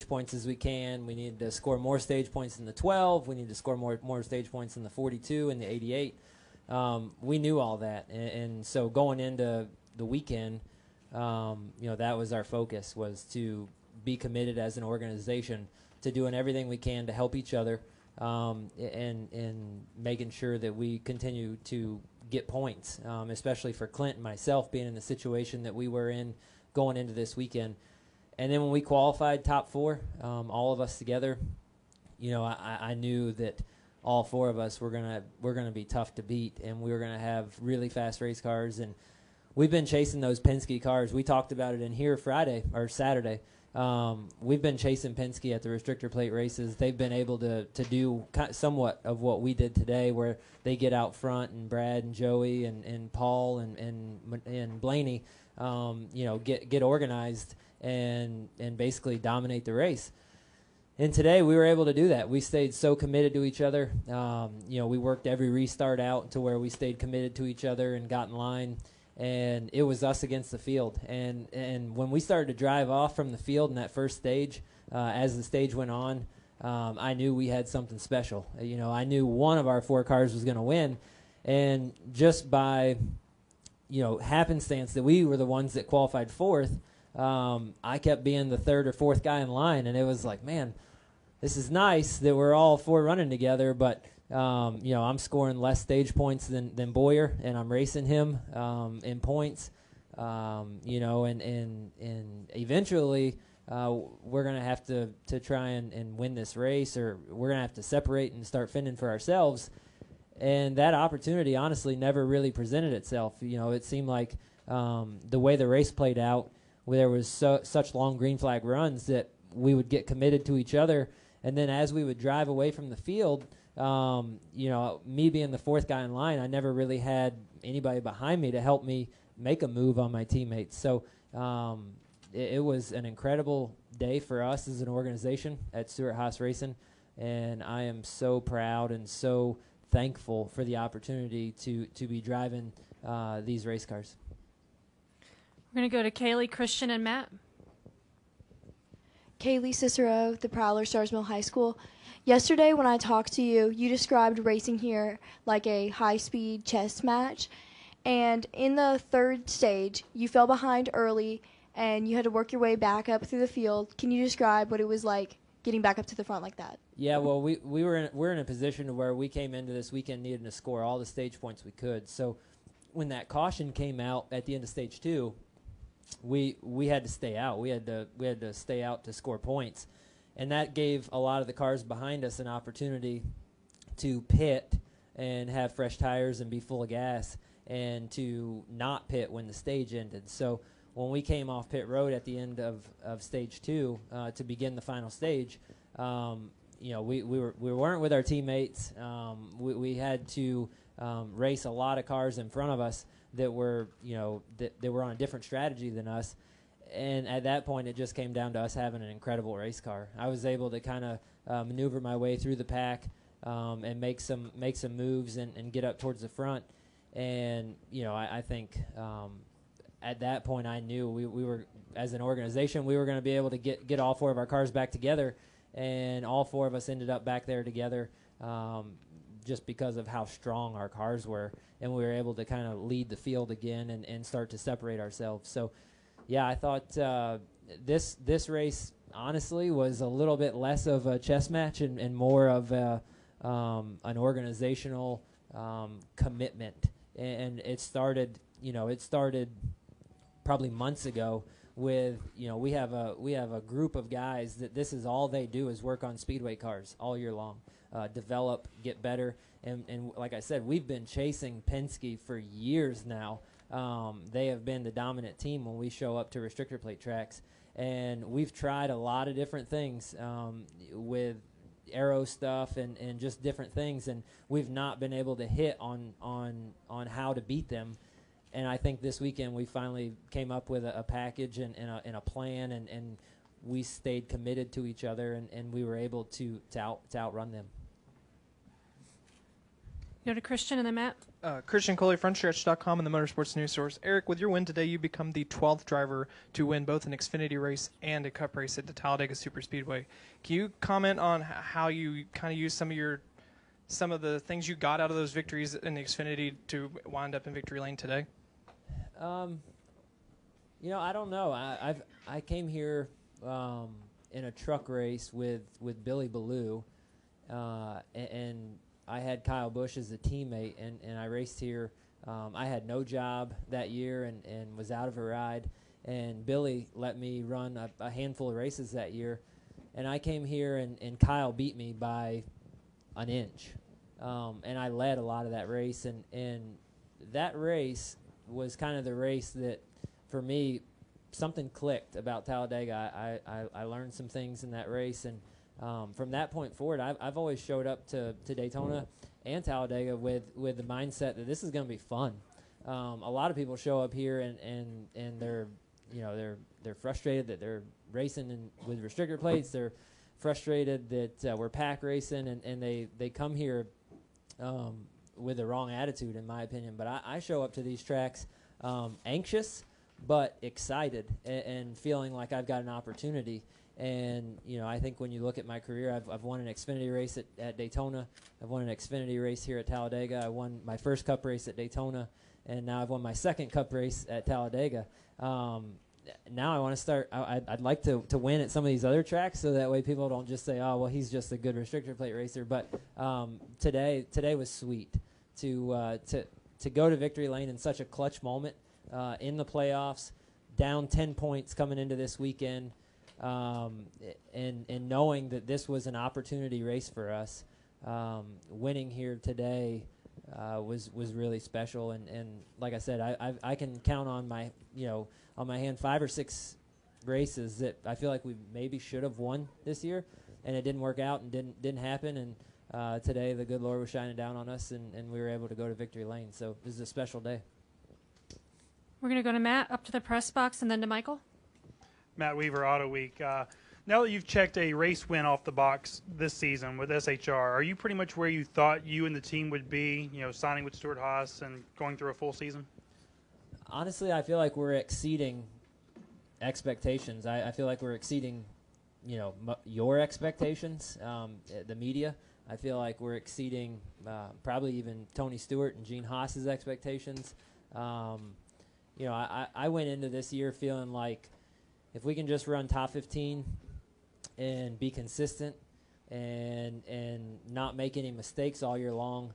stage points as we can. We need to score more stage points in the 12. We need to score more stage points in the 42 and the 88. We knew all that, and so going into the weekend, that was our focus, was to be committed as an organization to doing everything we can to help each other, and making sure that we continue to get points, especially for Clint and myself being in the situation that we were in going into this weekend. And then when we qualified top 4, all of us together, I knew that all 4 of us were gonna be tough to beat, and we were gonna have really fast race cars. And we've been chasing those Penske cars. We talked about it in here Friday or Saturday. We've been chasing Penske at the restrictor plate races. They've been able to do somewhat of what we did today, where they get out front, and Brad and Joey and Paul and Blaney, get organized and basically dominate the race. And today we were able to do that. We stayed so committed to each other. We worked every restart out to where we stayed committed to each other and got in line. And it was us against the field. And when we started to drive off from the field in that first stage, as the stage went on, I knew we had something special. I knew one of our 4 cars was going to win. And just by, happenstance that we were the ones that qualified 4th, I kept being the 3rd or 4th guy in line. And it was like, man, this is nice that we're all 4 running together, but I'm scoring less stage points than Boyer, and I'm racing him in points. And eventually we're gonna have to try and win this race, or we're gonna have to separate and start fending for ourselves. And that opportunity, honestly, never really presented itself. It seemed like the way the race played out, where there was such long green flag runs, that we would get committed to each other, and then as we would drive away from the field, me being the 4th guy in line, I never really had anybody behind me to help me make a move on my teammates. So it was an incredible day for us as an organization at Stewart-Haas Racing, and I am so proud and so thankful for the opportunity to be driving these race cars. We're going to go to Kaylee, Christian, and Matt. Kaylee Cicero, the Prowler, Starsmill High School. Yesterday when I talked to you, you described racing here like a high-speed chess match. And in the 3rd stage, you fell behind early, and you had to work your way back up through the field. Can you describe what it was like getting back up to the front like that? Yeah, well, we're in a position where we came into this weekend needing to score all the stage points we could. So when that caution came out at the end of stage 2, we had to stay out. We had to stay out to score points, and that gave a lot of the cars behind us an opportunity to pit and have fresh tires and be full of gas, and to not pit when the stage ended. So when we came off pit road at the end of stage 2 to begin the final stage, we weren't with our teammates. We had to race a lot of cars in front of us that were that were on a different strategy than us, and at that point it just came down to us having an incredible race car. I was able to kind of maneuver my way through the pack and make some moves and get up towards the front, and I think at that point I knew we were, as an organization, we were going to be able to get all 4 of our cars back together, and all 4 of us ended up back there together. Just because of how strong our cars were, and we were able to kind of lead the field again and start to separate ourselves. So, yeah, I thought this race, honestly, was a little bit less of a chess match and more of an organizational commitment. And it started probably months ago with, we have a group of guys that this is all they do is work on speedway cars all year long. Develop, get better, and like I said, we've been chasing Penske for years now. They have been the dominant team when we show up to restrictor plate tracks, and we've tried a lot of different things with aero stuff and just different things, and we've not been able to hit on how to beat them. And I think this weekend we finally came up with a package and a plan, and we stayed committed to each other, and we were able to outrun them. Go to Christian and then Matt. Christian Coley, frontstretch.com and the Motorsports News Source. Aric, with your win today, you become the 12th driver to win both an Xfinity race and a Cup race at the Talladega Superspeedway. Can you comment on how you kind of use some of the things you got out of those victories in the Xfinity to wind up in victory lane today? I don't know. I came here in a truck race with Billy Ballou, and I had Kyle Busch as a teammate, and I raced here. I had no job that year and was out of a ride, and Billy let me run a handful of races that year, and I came here, and Kyle beat me by an inch, and I led a lot of that race, and that race was kind of the race that, for me, something clicked about Talladega. I learned some things in that race, and from that point forward, I've always showed up to Daytona and Talladega with the mindset that this is going to be fun. A lot of people show up here and they're frustrated that they're racing with restrictor plates. They're frustrated that we're pack racing, and they come here with the wrong attitude, in my opinion. But I show up to these tracks anxious but excited and feeling like I've got an opportunity. And, I think when you look at my career, I've won an Xfinity race at Daytona. I've won an Xfinity race here at Talladega. I won my first Cup race at Daytona, and now I've won my second Cup race at Talladega. Now I want to start. I'd like to win at some of these other tracks, so that way people don't just say, "Oh, well, he's just a good restrictor plate racer." But today was sweet to go to victory lane in such a clutch moment in the playoffs, down 10 points coming into this weekend. And knowing that this was an opportunity race for us, winning here today was really special. And like I said, I can count on my hand 5 or 6 races that I feel like we maybe should have won this year, and it didn't work out and didn't happen. And today the good Lord was shining down on us, and we were able to go to victory lane. So this is a special day. We're going to go to Matt, up to the press box, and then to Michael. Matt Weaver, Auto Week. Now that you've checked a race win off the box this season with SHR, are you pretty much where you thought you and the team would be, signing with Stuart Haas and going through a full season? Honestly, I feel like we're exceeding expectations. I feel like we're exceeding, your expectations, the media. I feel like we're exceeding probably even Tony Stewart and Gene Haas's expectations. I went into this year feeling like if we can just run top 15 and be consistent and not make any mistakes all year long,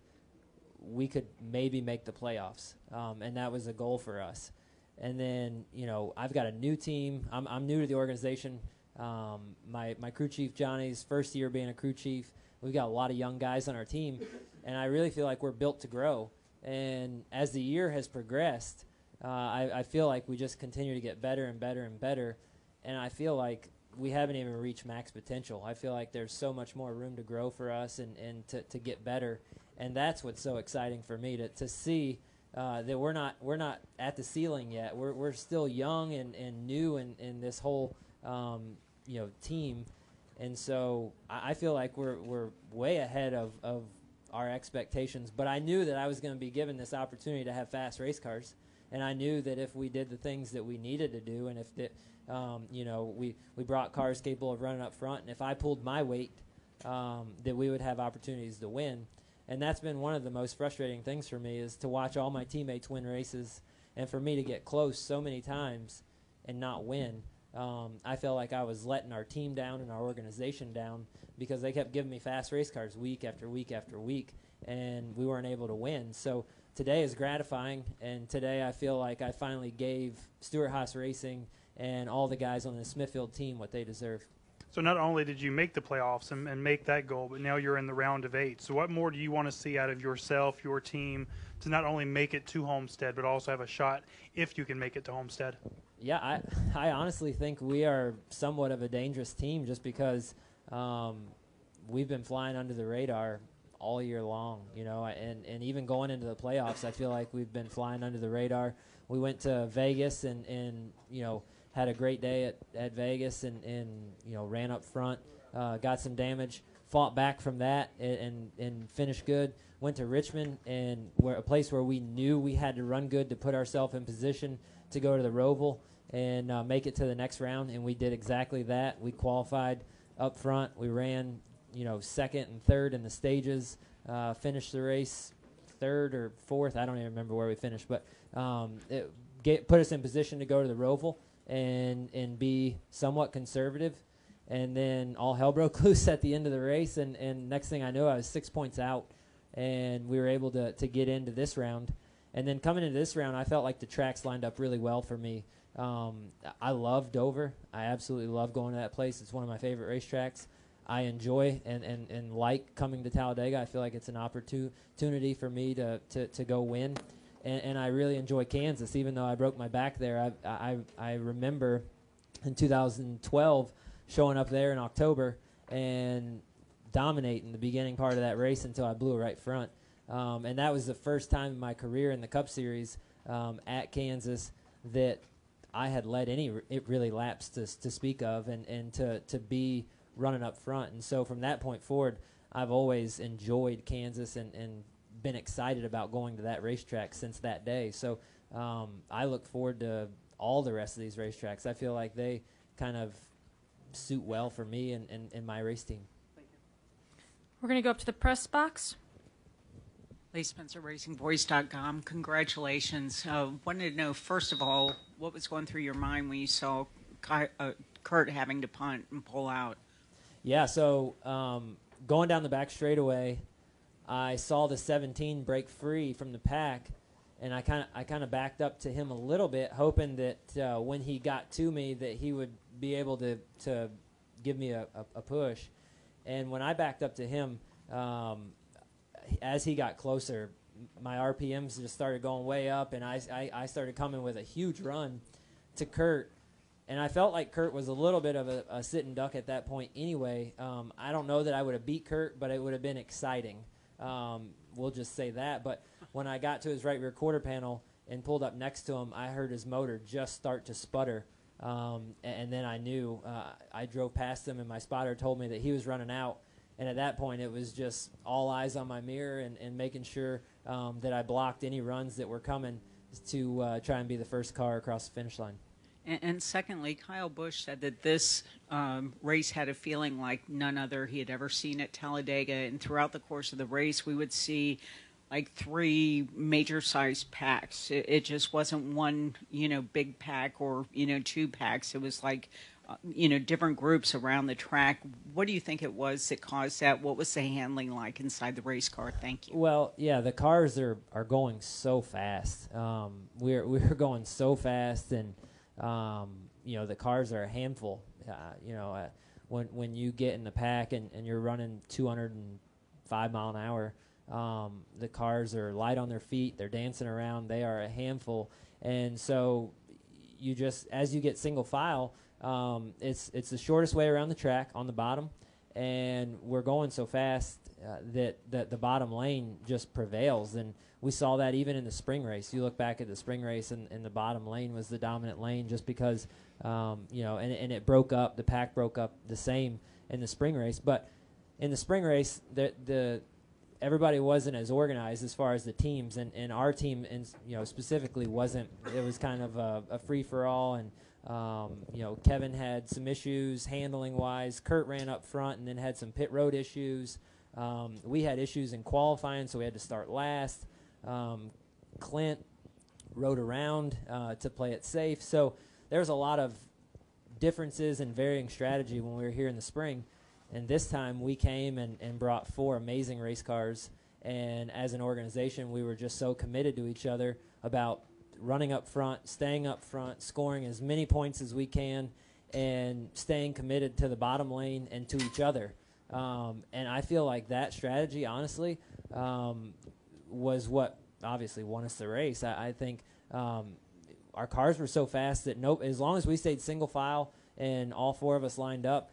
we could maybe make the playoffs. And that was a goal for us. And then, I've got a new team. I'm new to the organization. My crew chief, Johnny's first year being a crew chief. We've got a lot of young guys on our team, and I really feel like we're built to grow. And as the year has progressed, I feel like we just continue to get better and better and better. And I feel like we haven't even reached max potential. I feel like there's so much more room to grow for us and to get better. And that's what's so exciting for me, to see that we're not at the ceiling yet. We're still young and new in this whole team. And so I feel like we're way ahead of our expectations. But I knew that I was going to be given this opportunity to have fast race cars. And I knew that if we did the things that we needed to do, and if we brought cars capable of running up front, and if I pulled my weight, that we would have opportunities to win. And that's been one of the most frustrating things for me, is to watch all my teammates win races, and for me to get close so many times and not win. I felt like I was letting our team down and our organization down because they kept giving me fast race cars week after week after week, and we weren't able to win. So today is gratifying, and today I feel like I finally gave Stuart Haas Racing and all the guys on the Smithfield team what they deserve. So not only did you make the playoffs and make that goal, but now you're in the round of 8. So what more do you want to see out of yourself, your team, to not only make it to Homestead, but also have a shot if you can make it to Homestead? Yeah, I honestly think we are somewhat of a dangerous team, just because we've been flying under the radar all year long, and even going into the playoffs, I feel like we've been flying under the radar. We went to Vegas and had a great day at Vegas and ran up front, got some damage, fought back from that and finished good. Went to Richmond, and a place where we knew we had to run good to put ourselves in position to go to the Roval and make it to the next round, and we did exactly that. We qualified up front. We ran, second and third in the stages, finished the race third or fourth. I don't even remember where we finished, but it put us in position to go to the Roval and be somewhat conservative. And then all hell broke loose at the end of the race, and next thing I knew, I was 6 points out, and we were able to get into this round. And then coming into this round, I felt like the tracks lined up really well for me. I love Dover. I absolutely love going to that place. It's one of my favorite racetracks. I enjoy and like coming to Talladega. I feel like it's an opportunity for me to go win. And I really enjoy Kansas, even though I broke my back there. I remember in 2012 showing up there in October and dominating the beginning part of that race until I blew it right front. And that was the first time in my career in the Cup Series at Kansas that I had led any really laps to speak of and to be running up front. And so from that point forward, I've always enjoyed Kansas and been excited about going to that racetrack since that day. So I look forward to all the rest of these racetracks. I feel like they kind of suit well for me and my race team. We're going to go up to the press box. Lee Spencer, RacingVoice.com. Congratulations. Wanted to know, first of all, what was going through your mind when you saw Kurt having to punt and pull out? Yeah, so going down the back straightaway, I saw the 17 break free from the pack, and I kind of backed up to him a little bit, hoping that when he got to me that he would be able to give me a push. And when I backed up to him, as he got closer, my RPMs just started going way up, and I started coming with a huge run to Kurt. And I felt like Kurt was a little bit of a sitting duck at that point anyway. I don't know that I would have beat Kurt, but it would have been exciting. We'll just say that. But when I got to his right rear quarter panel and pulled up next to him, I heard his motor just start to sputter. And then I knew. I drove past him, and my spotter told me that he was running out. And at that point, it was just all eyes on my mirror and making sure that I blocked any runs that were coming to try and be the first car across the finish line. And secondly, Kyle Busch said that this race had a feeling like none other he had ever seen at Talladega. And throughout the course of the race, we would see like 3 major-sized packs. It just wasn't one, big pack or, 2 packs. It was like, different groups around the track. What do you think it was that caused that? What was the handling like inside the race car? Thank you. Well, yeah, the cars are going so fast. We're going so fast, and the cars are a handful. When you get in the pack and you're running 205 mile an hour, the cars are light on their feet. They're dancing around. They are a handful. And so you just, as you get single file, it's the shortest way around the track on the bottom, and we're going so fast that the bottom lane just prevails. And we saw that even in the spring race. You look back at the spring race, and the bottom lane was the dominant lane just because, and it broke up. The pack broke up the same in the spring race. But in the spring race, everybody wasn't as organized as far as the teams, and our team, specifically wasn't. It was kind of a free-for-all, and Kevin had some issues handling-wise. Kurt ran up front and then had some pit road issues. We had issues in qualifying, so we had to start last. Clint rode around to play it safe. So there's a lot of differences and varying strategy when we were here in the spring. And this time we came and brought 4 amazing race cars. And as an organization, we were just so committed to each other about running up front, staying up front, scoring as many points as we can, and staying committed to the bottom lane and to each other. And I feel like that strategy, honestly, was what obviously won us the race. I think our cars were so fast that as long as we stayed single file and all 4 of us lined up,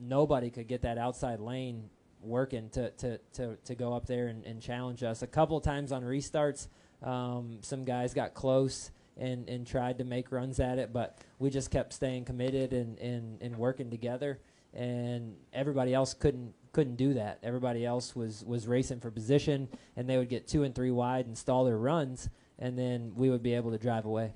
nobody could get that outside lane working to go up there and challenge us. A couple of times on restarts, some guys got close and tried to make runs at it, but we just kept staying committed and working together, and everybody else couldn't do that. Everybody else was racing for position, and they would get 2 and 3 wide and stall their runs, and then we would be able to drive away.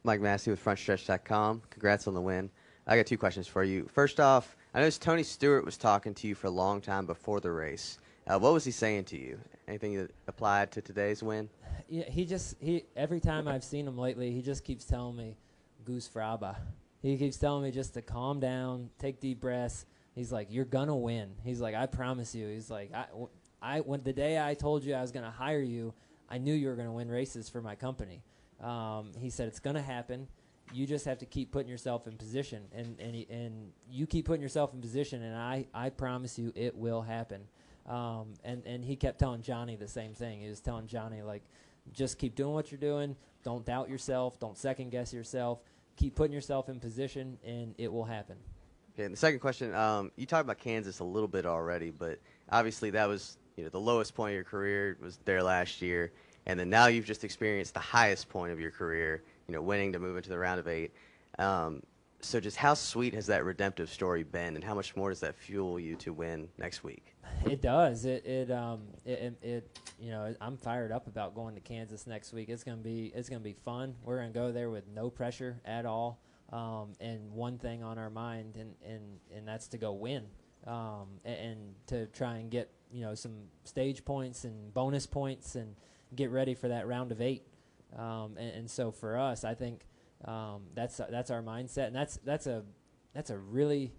Mike Massey with FrontStretch.com. Congrats on the win. I got 2 questions for you. First off, I noticed Tony Stewart was talking to you for a long time before the race. What was he saying to you? Anything that applied to today's win? Yeah, he every time I've seen him lately, he just keeps telling me, "Goose Fraba." He keeps telling me just to calm down, take deep breaths. He's like, "You're gonna win." He's like, "I promise you." He's like, when the day I told you I was gonna hire you, I knew you were gonna win races for my company. He said it's gonna happen. You just have to keep putting yourself in position, and you keep putting yourself in position, and I promise you it will happen. And he kept telling Johnny the same thing. He was telling Johnny, like, just keep doing what you're doing. Don't doubt yourself. Don't second guess yourself. Keep putting yourself in position, and it will happen. Okay, and the second question, you talked about Kansas a little bit already, but obviously that was the lowest point of your career was there last year, and then now you've just experienced the highest point of your career, winning to move into the round of 8. So just how sweet has that redemptive story been, and how much more does that fuel you to win next week? It does. I'm fired up about going to Kansas next week. It's gonna be fun. We're gonna go there with no pressure at all, and one thing on our mind, and that's to go win, and to try and get some stage points and bonus points and get ready for that round of 8. And so for us, I think that's our mindset, and that's a really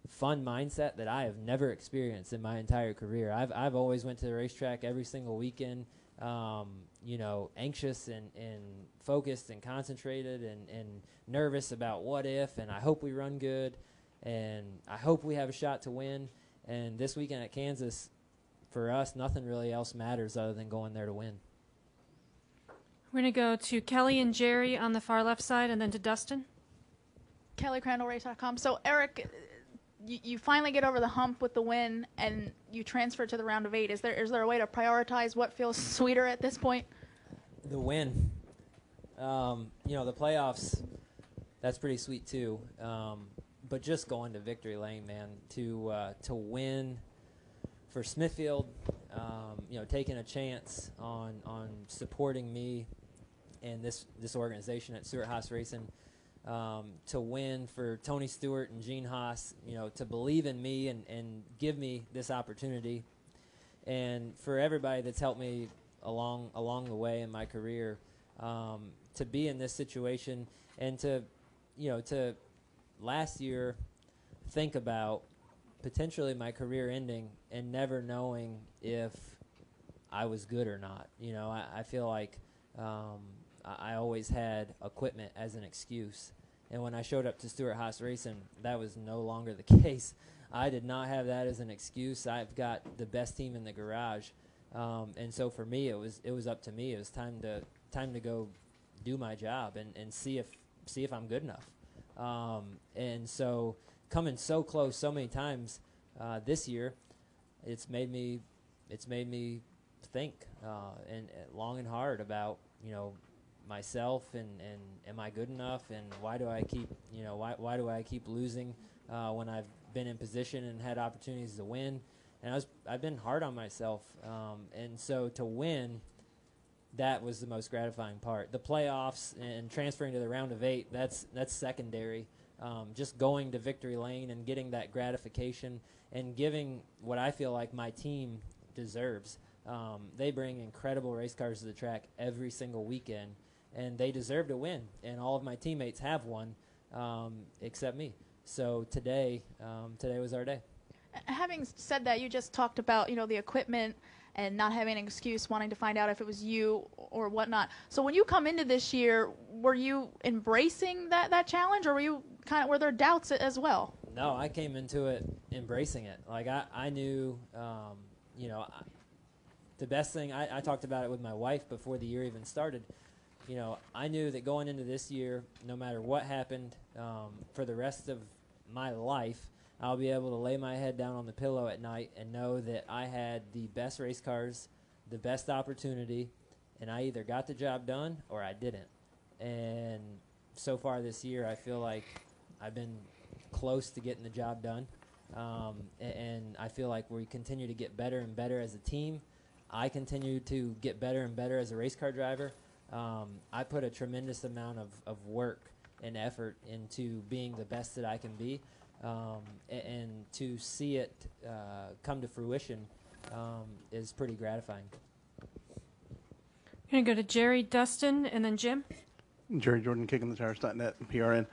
fun mindset that I have never experienced in my entire career. I've always went to the racetrack every single weekend, anxious and focused and concentrated and nervous about what if, and I hope we run good, and I hope we have a shot to win. And this weekend at Kansas, for us, nothing really else matters other than going there to win. We're going to go to Kelly and Jerry on the far left side, and then to Dustin. Kelly, CrandallRace.com. So, Aric, you finally get over the hump with the win, and you transfer to the round of 8. Is there a way to prioritize what feels sweeter at this point? The win. The playoffs, that's pretty sweet too. But just going to victory lane, man, to win for Smithfield, taking a chance on supporting me and this organization at Stewart Haas Racing, to win for Tony Stewart and Gene Haas, to believe in me and give me this opportunity, and for everybody that's helped me along the way in my career, to be in this situation, and to last year think about potentially my career ending and never knowing if I was good or not. I feel like I always had equipment as an excuse. And when I showed up to Stewart Haas Racing, that was no longer the case. I did not have that as an excuse. I've got the best team in the garage. And so for me, it was up to me. It was time to go do my job and see if I'm good enough. And so coming so close so many times this year, it's made me think and long and hard about myself and am I good enough, and why do I keep losing when I've been in position and had opportunities to win. And I've been hard on myself, and so to win, that was the most gratifying part. The playoffs and transferring to the round of 8, that's secondary. Just going to victory lane and getting that gratification and giving what I feel like my team deserves. They bring incredible race cars to the track every single weekend, and they deserve to win. And all of my teammates have won, except me. So today was our day. Having said that, you just talked about the equipment and not having an excuse, wanting to find out if it was you or whatnot. So when you come into this year, were you embracing that challenge, or were there doubts as well? No, I came into it embracing it. Like I knew, the best thing, I talked about it with my wife before the year even started. I knew that going into this year, no matter what happened, for the rest of my life, I'll be able to lay my head down on the pillow at night and know that I had the best race cars, the best opportunity, and I either got the job done or I didn't. And so far this year, I feel like I've been close to getting the job done. And I feel like we continue to get better and better as a team. I continue to get better and better as a race car driver. I put a tremendous amount of work and effort into being the best that I can be. And to see it come to fruition is pretty gratifying. We're going to go to Jerry, Dustin, and then Jim. Jerry Jordan, kickingthetires.net, PRN.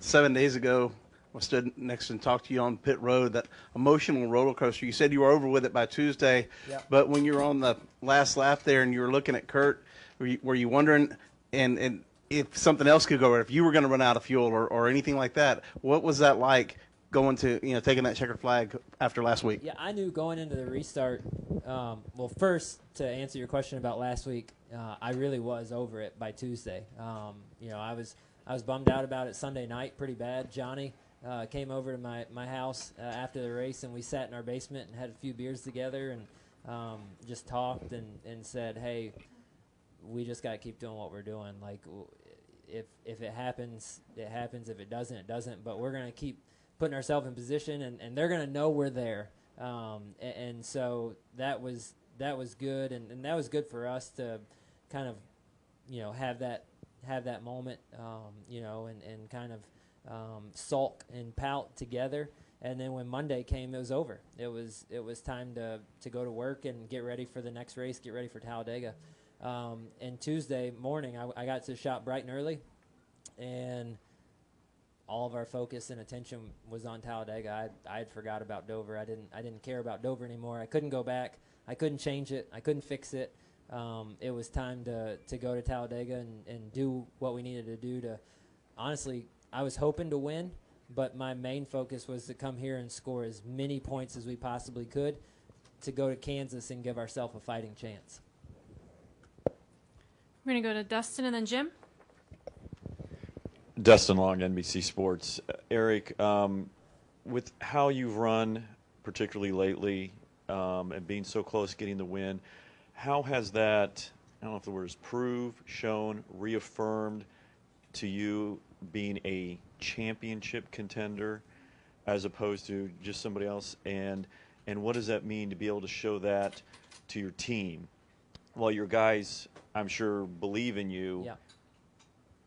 7 days ago, I stood next and talked to you on pit road, that emotional roller coaster. You said you were over with it by Tuesday, Yep. but when you were on the last lap there and you were looking at Kurt, were you wondering and if something else could go right, if you were going to run out of fuel or anything like that? What was that like going to, taking that checkered flag after last week? Yeah, I knew going into the restart. Well, first, to answer your question about last week, I really was over it by Tuesday. I was bummed out about it Sunday night pretty bad. Johnny came over to my house after the race, and we sat in our basement and had a few beers together and just talked and said, hey, we just got to keep doing what we're doing. Like, if it happens, it happens. If it doesn't, it doesn't. But we're going to keep putting ourselves in position, and they're going to know we're there. And so that was good, and that was good for us to kind of, have that moment, and kind of sulk and pout together. And then when Monday came, it was over. It was time to go to work and get ready for the next race, get ready for Talladega. And Tuesday morning, I got to the shop bright and early, and all of our focus and attention was on Talladega. I had forgot about Dover. I didn't care about Dover anymore. I couldn't go back. I couldn't change it. I couldn't fix it. It was time to go to Talladega and do what we needed to do to, honestly, I was hoping to win, but my main focus was to come here and score as many points as we possibly could to go to Kansas and give ourselves a fighting chance. We're going to go to Dustin and then Jim. Dustin Long, NBC Sports. Aric, with how you've run, particularly lately, and being so close to getting the win, how has that, I don't know if the word is proved, shown, reaffirmed to you being a championship contender as opposed to just somebody else? And what does that mean to be able to show that to your team? Well, your guys, I'm sure, believe in you. Yeah.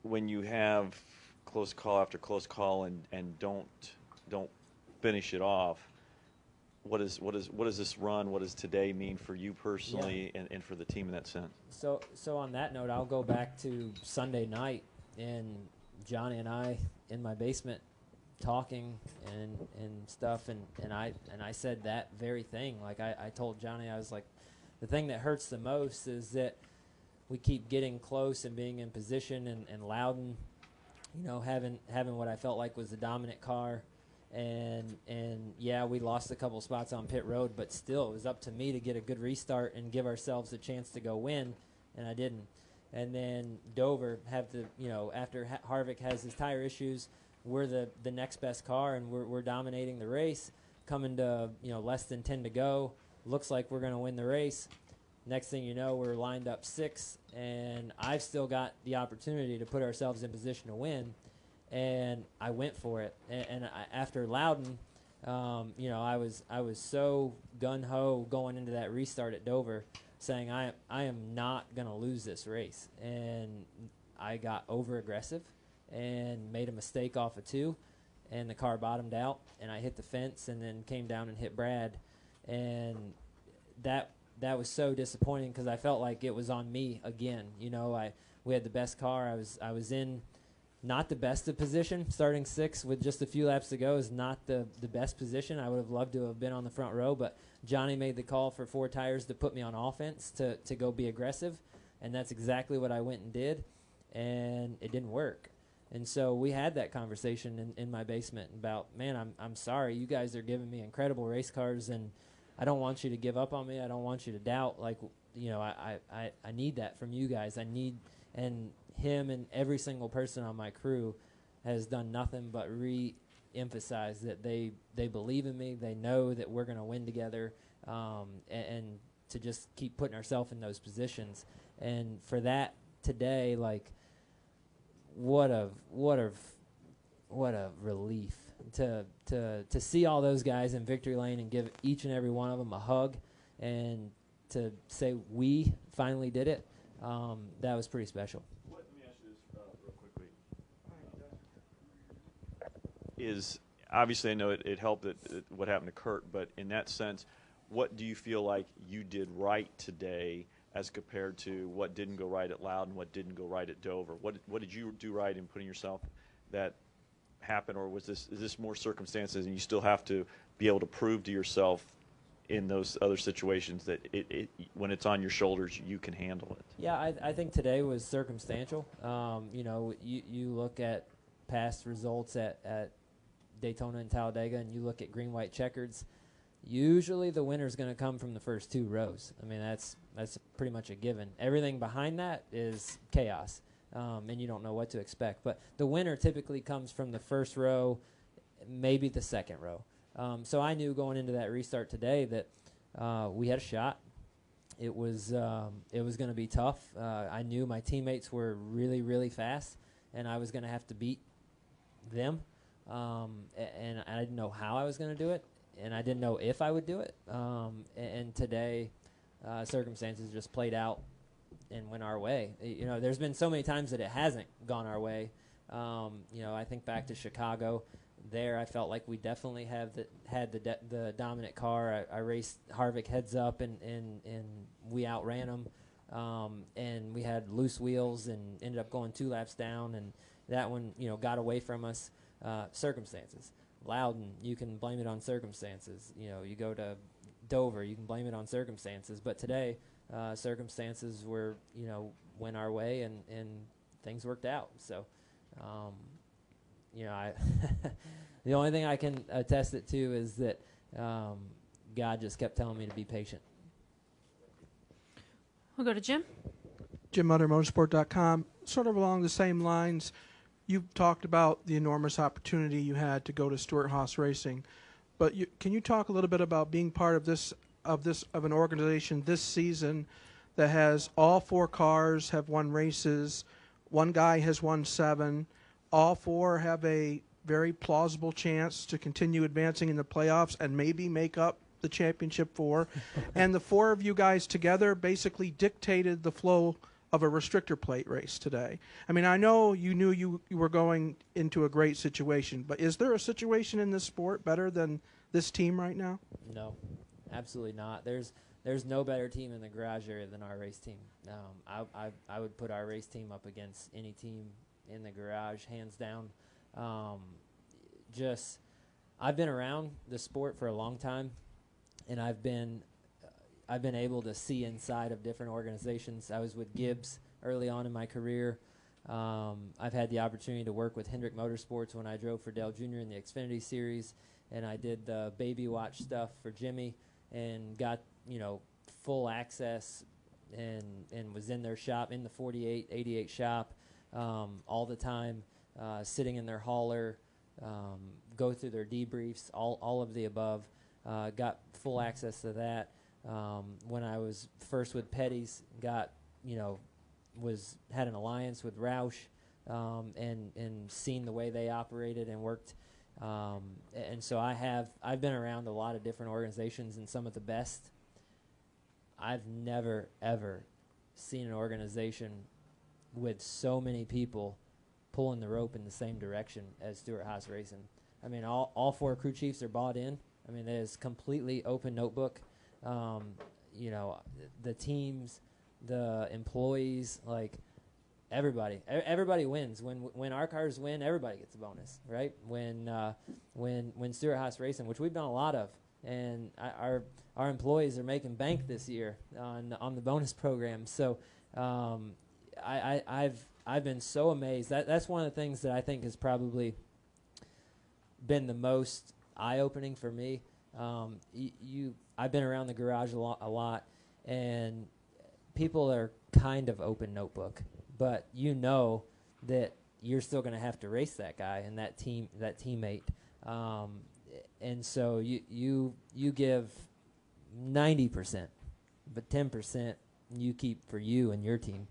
When you have close call after close call and don't finish it off, what does this run, what does today mean for you personally and for the team in that sense? So on that note, I'll go back to Sunday night and Johnny and I in my basement talking and stuff, and I said that very thing. Like I told Johnny, I was like, the thing that hurts the most is that we keep getting close and being in position and Loudon, having what I felt like was the dominant car, and yeah, we lost a couple spots on pit road, but still it was up to me to get a good restart and give ourselves a chance to go win, and I didn't. And then Dover after Harvick has his tire issues, we're the next best car, and we're dominating the race, coming to less than 10 to go. Looks like we're going to win the race. Next thing you know, we're lined up 6, and I've still got the opportunity to put ourselves in position to win, and I went for it. And after Loudon, I was so gun-ho going into that restart at Dover, saying I am not going to lose this race. And I got over-aggressive and made a mistake off of 2, and the car bottomed out, and I hit the fence and then came down and hit Brad. And that was so disappointing because I felt like it was on me again. We had the best car. I was in not the best of position. Starting 6th with just a few laps to go is not the best position. I would have loved to have been on the front row, but Johnny made the call for 4 tires to put me on offense to go be aggressive, and that's exactly what I went and did, and it didn't work. And so we had that conversation in my basement about, man, I'm sorry. You guys are giving me incredible race cars, and I don't want you to give up on me. I don't want you to doubt. Like, I need that from you guys. And him and every single person on my crew has done nothing but re-emphasize that they believe in me. They know that we're going to win together. And to just keep putting ourselves in those positions. And for that today, like, what a relief to see all those guys in victory lane and give each and every one of them a hug, and to say we finally did it. That was pretty special. Let me ask you this real quickly. Is obviously I know it helped that what happened to Kurt, but in that sense, what do you feel like you did right today as compared to what didn't go right at Loudon, what didn't go right at Dover? What did you do right in putting yourself that happened, or is this more circumstances and you still have to be able to prove to yourself in those other situations that when it's on your shoulders you can handle it? Yeah, I think today was circumstantial. You look at past results at Daytona and Talladega, and you look at green, white checkers, usually the winner's going to come from the first two rows. I mean, that's pretty much a given. Everything behind that is chaos, and you don't know what to expect. But the winner typically comes from the first row, maybe the second row. So I knew going into that restart today that we had a shot. It was going to be tough. I knew my teammates were really, really fast, and I was going to have to beat them. And I didn't know how I was going to do it, and I didn't know if I would do it. And today, circumstances just played out and went our way. There's been so many times that it hasn't gone our way. I think back to Chicago. There, I felt like we definitely had the dominant car. I raced Harvick heads up, and we outran him. And we had loose wheels and ended up going 2 laps down, and that one, got away from us. Circumstances. Loudon, you can blame it on circumstances. You go to Dover, you can blame it on circumstances. But today, circumstances went our way, and things worked out. So, I the only thing I can attest it to is that God just kept telling me to be patient. We'll go to Jim. Jim Mutter, motorsport.com. Sort of along the same lines, you've talked about the enormous opportunity you had to go to Stewart-Haas Racing, but can you talk a little bit about being part of an organization this season that has all 4 cars have won races, one guy has won 7, all 4 have a very plausible chance to continue advancing in the playoffs and maybe make up the championship 4, and the 4 of you guys together basically dictated the flow of a restrictor plate race today. I mean, I know you knew you were going into a great situation, but is there a situation in this sport better than this team right now? No, absolutely not. There's no better team in the garage area than our race team. I would put our race team up against any team in the garage, hands down. I've been around the sport for a long time, and I've been able to see inside of different organizations. I was with Gibbs early on in my career. I've had the opportunity to work with Hendrick Motorsports when I drove for Dale Jr. in the Xfinity Series, and I did the baby watch stuff for Jimmy and got, full access and was in their shop, in the 48, 88 shop all the time, sitting in their hauler, go through their debriefs, all of the above. Got full access to that. When I was first with Petty's, had an alliance with Roush, and seen the way they operated and worked, and so I've been around a lot of different organizations and some of the best. I've never ever seen an organization with so many people pulling the rope in the same direction as Stewart-Haas Racing. I mean, all 4 crew chiefs are bought in. I mean, it is completely open notebook. The teams, the employees, like everybody wins. When our cars win, everybody gets a bonus, right? When Stewart-Haas Racing, which we've done a lot of, and our employees are making bank this year on the bonus program. So I've been so amazed. That's one of the things that I think has probably been the most eye-opening for me. I've been around the garage a lot, and people are kind of open notebook, but that you're still going to have to race that guy and that teammate, and so you give 90%, but 10% you keep for you and your team.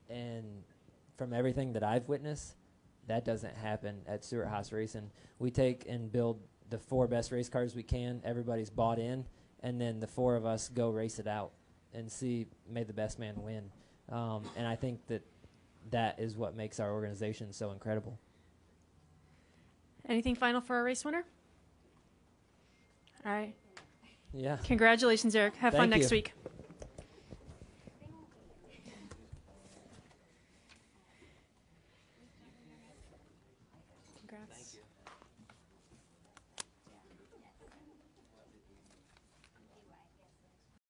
And from everything that I've witnessed, that doesn't happen at Stewart Haas Racing. We take and build the 4 best race cars we can. Everybody's bought in, and then the 4 of us go race it out and see, may the best man win. And I think that is what makes our organization so incredible. Anything final for our race winner? All right. Yeah. Congratulations, Aric. Have fun Thank next you. week. Congrats. Thank you.